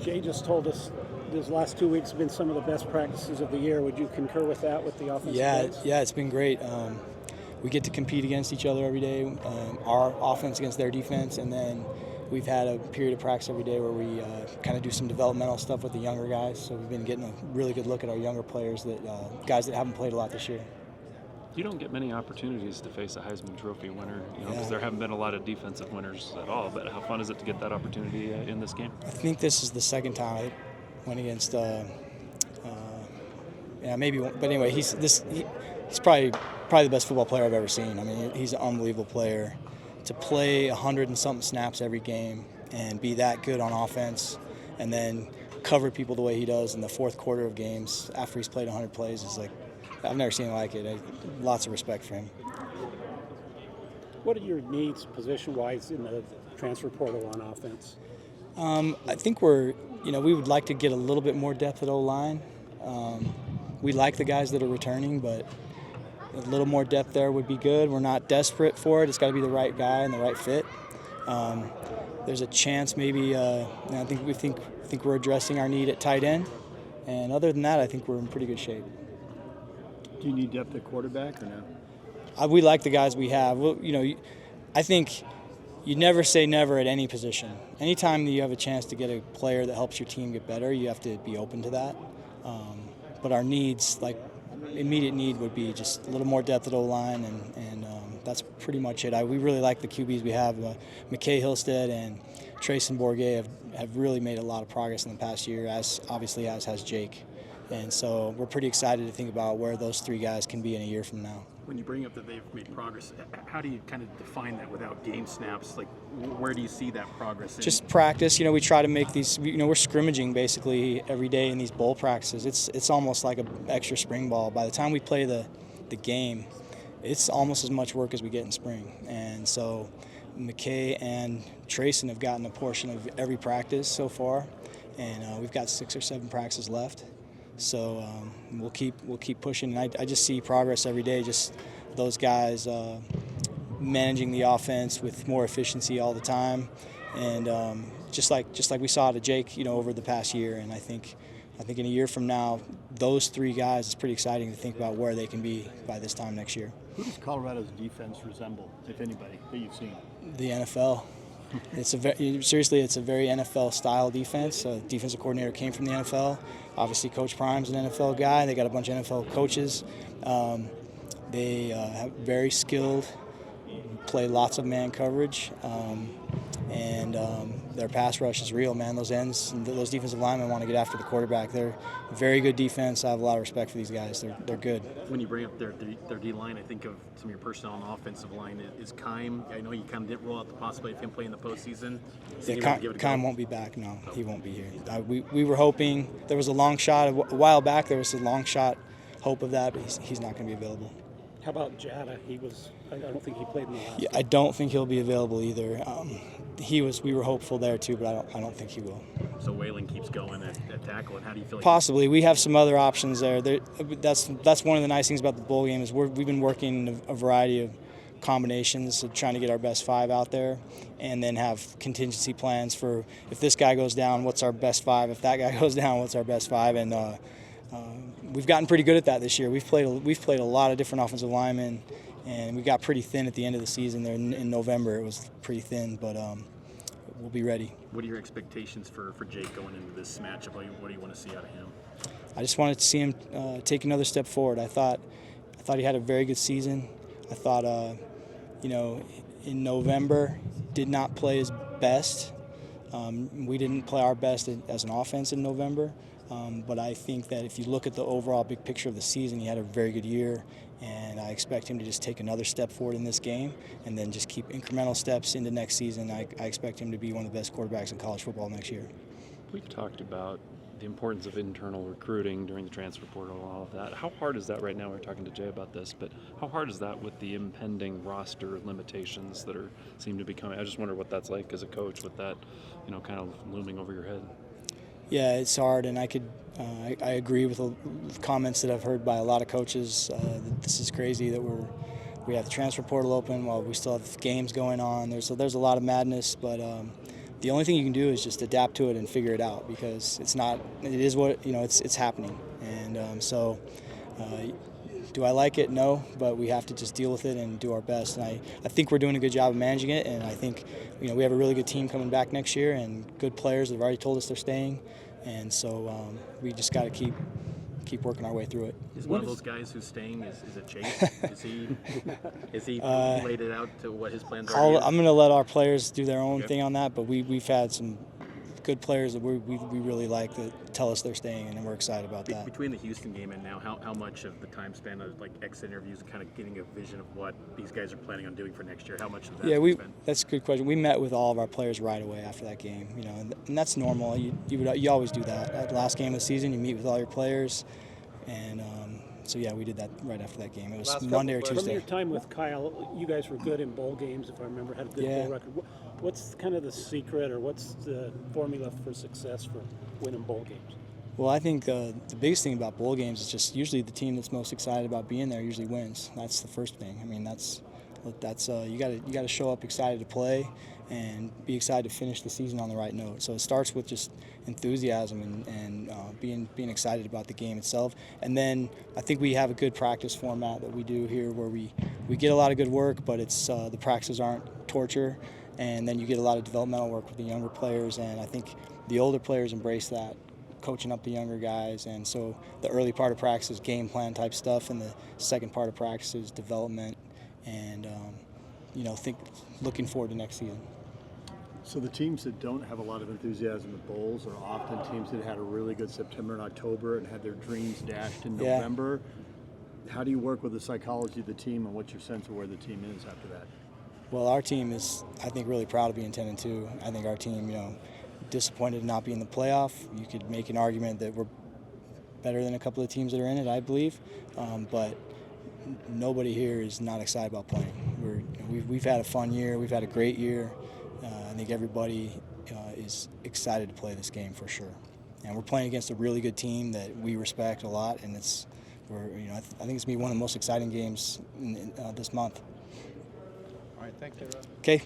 Jay just told us these last 2 weeks have been some of the best practices of the year. Would you concur with that with the offensive guys? Yeah, it's been great. We get to compete against each other every day, our offense against their defense, and then we've had a period of practice every day where we kind of do some developmental stuff with the younger guys. So we've been getting a really good look at our younger players, guys that haven't played a lot this year. You don't get many opportunities to face a Heisman Trophy winner, because there haven't been a lot of defensive winners at all. But how fun is it to get that opportunity in this game? I think this is the second time I went against. Maybe, but anyway, he's probably the best football player I've ever seen. I mean, he's an unbelievable player. To play 100 and something snaps every game and be that good on offense, and then cover people the way he does in the fourth quarter of games after he's played 100 plays is like, I've never seen like it. Lots of respect for him. What are your needs position-wise in the transfer portal on offense? I think we would like to get a little bit more depth at O-line. We like the guys that are returning, but a little more depth there would be good. We're not desperate for it. It's got to be the right guy and the right fit. There's a chance maybe. I think we're addressing our need at tight end, and other than that, I think we're in pretty good shape. Do you need depth at quarterback or no? We like the guys we have. Well, I think you never say never at any position. Anytime that you have a chance to get a player that helps your team get better, you have to be open to that. But our needs, like immediate need, would be just a little more depth at O-line, and that's pretty much it. We really like the QBs we have. McKay Hillstead and Trayson Bourget have really made a lot of progress in the past year, as has Jake. And so we're pretty excited to think about where those three guys can be in a year from now. When you bring up that they've made progress, how do you kind of define that without game snaps? Like, where do you see that progress in? Just practice. We try to make these. We're scrimmaging basically every day in these bowl practices. It's almost like an extra spring ball. By the time we play the game, it's almost as much work as we get in spring. And so McKay and Trayson have gotten a portion of every practice so far, and we've got 6 or 7 practices left. So we'll keep pushing. And I just see progress every day. Just those guys managing the offense with more efficiency all the time, and just like we saw to Jake, over the past year. And I think in a year from now, those 3 guys, it's pretty exciting to think about where they can be by this time next year. Who does Colorado's defense resemble, if anybody, that you've seen? The NFL. It's a very NFL-style defense. Defensive coordinator came from the NFL. Obviously, Coach Prime's an NFL guy. They got a bunch of NFL coaches. They have very skilled, play lots of man coverage, and their pass rush is real, man. Those ends, those defensive linemen want to get after the quarterback. They're a very good defense. I have a lot of respect for these guys. They're good. When you bring up their D-line, I think of some of your personnel on the offensive line. Is Keim, I know you kind of didn't roll out the possibility of him playing the postseason. Keim won't be back. No, he won't be here. We were hoping. There was a long shot. A while back, there was a long shot hope of that, but he's not going to be available. How about Jada? I don't think he played in the last. Yeah, I don't think he'll be available either. We were hopeful there too, but I don't think he will. So Whalen keeps going at tackle, and how do you feel? Possibly, we have some other options there. That's one of the nice things about the bowl game is we've been working a variety of combinations of trying to get our best 5 out there, and then have contingency plans for if this guy goes down, what's our best 5? If that guy goes down, what's our best 5? And we've gotten pretty good at that this year. We've played a lot of different offensive linemen, and we got pretty thin at the end of the season. There in November, it was pretty thin, but we'll be ready. What are your expectations for Jake going into this matchup? What do you want to see out of him? I just wanted to see him take another step forward. I thought he had a very good season. I thought, in November, did not play his best. We didn't play our best as an offense in November. But I think that if you look at the overall big picture of the season, he had a very good year, and I expect him to just take another step forward in this game and then just keep incremental steps into next season. I expect him to be one of the best quarterbacks in college football next year. We've talked about the importance of internal recruiting during the transfer portal and all of that. How hard is that right now? We were talking to Jay about this, but how hard is that with the impending roster limitations that seem to be coming? I just wonder what that's like as a coach with that, kind of looming over your head. Yeah, it's hard, and I agree with the comments that I've heard by a lot of coaches. That this is crazy that we have the transfer portal open while we still have games going on. There's a lot of madness, but the only thing you can do is just adapt to it and figure it out, because it is what, it's happening. And do I like it? No, but we have to just deal with it and do our best. And I think we're doing a good job of managing it, and I think we have a really good team coming back next year and good players that have already told us they're staying. And so we just got to keep working our way through it. Is one of those guys who's staying, is it Chase? Is he laid it out to what his plans are? I'm going to let our players do their own thing on that, but we've had some good players that we really like that tell us they're staying, and we're excited about that. Between the Houston game and now, how much of the time span of like exit interviews, kind of getting a vision of what these guys are planning on doing for next year? How much of that? That's a good question. We met with all of our players right away after that game, and that's normal. You always do that. At the last game of the season, you meet with all your players, and so we did that right after that game. It was Monday or Tuesday. From your time with Kyle, you guys were good in bowl games, if I remember, had a good bowl record. What's kind of the secret, or what's the formula for success for winning bowl games? Well, I think the biggest thing about bowl games is just usually the team that's most excited about being there usually wins. That's the first thing. I mean, that's you got to show up excited to play and be excited to finish the season on the right note. So it starts with just enthusiasm and being excited about the game itself. And then I think we have a good practice format that we do here, where we get a lot of good work, but it's the practices aren't torture. And then you get a lot of developmental work with the younger players, and I think the older players embrace that, coaching up the younger guys. And so the early part of practice is game plan type stuff, and the second part of practice is development and looking forward to next season. So the teams that don't have a lot of enthusiasm at bowls are often teams that had a really good September and October and had their dreams dashed in November. How do you work with the psychology of the team, and what's your sense of where the team is after that? Well, our team is, I think, really proud of being 10-2. I think our team, disappointed to not be in the playoff. You could make an argument that we're better than a couple of teams that are in it, I believe. But nobody here is not excited about playing. We've had a fun year. We've had a great year. I think everybody is excited to play this game for sure. And we're playing against a really good team that we respect a lot, and I think it's going to be one of the most exciting games this month. All right, thank you. Okay.